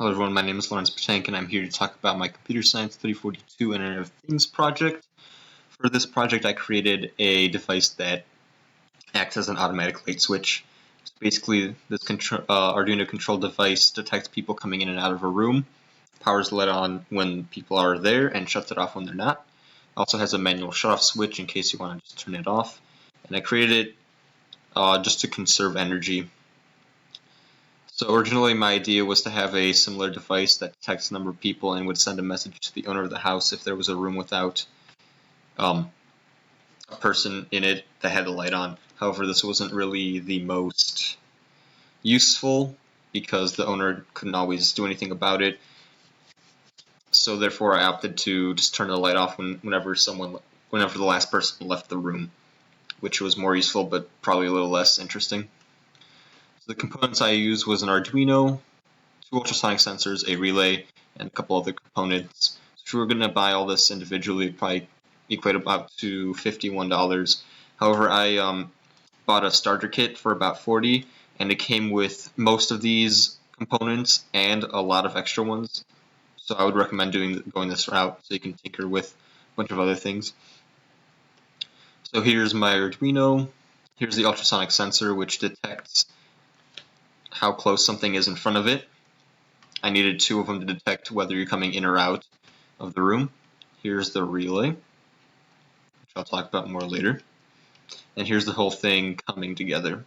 Hello everyone, my name is Lawrence Patank and I'm here to talk about my Computer Science 342 Internet of Things project. For this project I created a device that acts as an automatic light switch. So basically this Arduino control device detects people coming in and out of a room, powers the light on when people are there, and shuts it off when they're not. It also has a manual shut-off switch in case you want to just turn it off. And I created it just to conserve energy. So originally my idea was to have a similar device that detects a number of people and would send a message to the owner of the house if there was a room without a person in it that had the light on. However, this wasn't really the most useful because the owner couldn't always do anything about it. So therefore I opted to just turn the light off whenever the last person left the room, which was more useful but probably a little less interesting. So the components I used was an Arduino, 2 ultrasonic sensors, a relay, and a couple other components. So if you were going to buy all this individually, it'd probably equate about to $51. However, I bought a starter kit for about $40, and it came with most of these components and a lot of extra ones. So I would recommend going this route so you can tinker with a bunch of other things. So here's my Arduino. Here's the ultrasonic sensor, which detects how close something is in front of it. I needed 2 of them to detect whether you're coming in or out of the room. Here's the relay, which I'll talk about more later. And here's the whole thing coming together.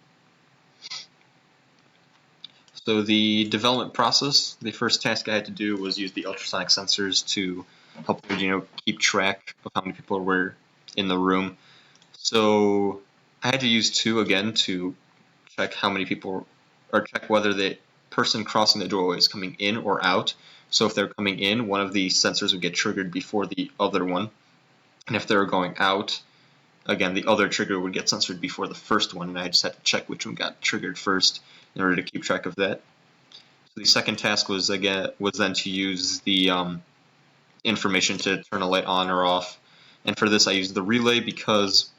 So the development process, the first task I had to do was use the ultrasonic sensors to help the Arduino keep track of how many people were in the room. So I had to use 2 again to check how many people, or check whether the person crossing the doorway is coming in or out. So if they're coming in, one of the sensors would get triggered before the other one. And if they were going out, again, the other trigger would get censored before the first one, and I just had to check which one got triggered first in order to keep track of that. So the second task was then to use the information to turn a light on or off. And for this I used the relay because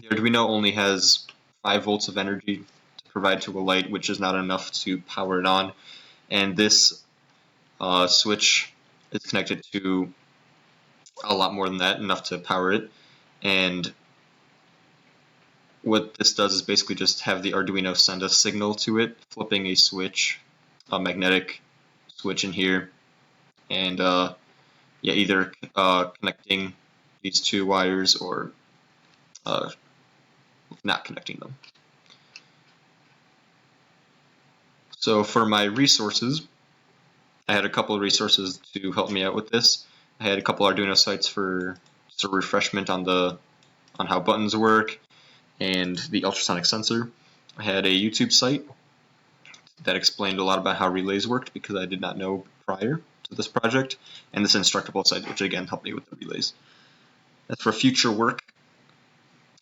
the Arduino only has 5 volts of energy to provide to a light, which is not enough to power it on. And this switch is connected to a lot more than that, enough to power it. And what this does is basically just have the Arduino send a signal to it, flipping a switch, a magnetic switch in here, and either connecting these 2 wires or not connecting them. So for my resources, I had a couple of resources to help me out with this. I had a couple Arduino sites for just a refreshment on how buttons work and the ultrasonic sensor. I had a YouTube site that explained a lot about how relays worked because I did not know prior to this project, and this Instructable site, which again helped me with the relays. As for future work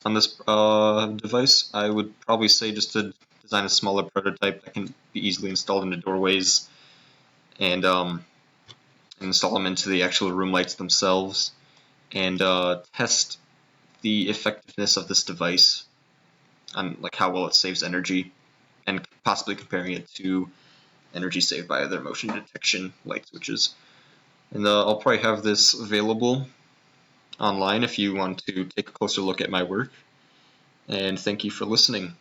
on this device, I would probably say just to design a smaller prototype that can be easily installed into doorways and install them into the actual room lights themselves, and test the effectiveness of this device on how well it saves energy, and possibly comparing it to energy saved by other motion detection light switches. And I'll probably have this available online if you want to take a closer look at my work. And thank you for listening.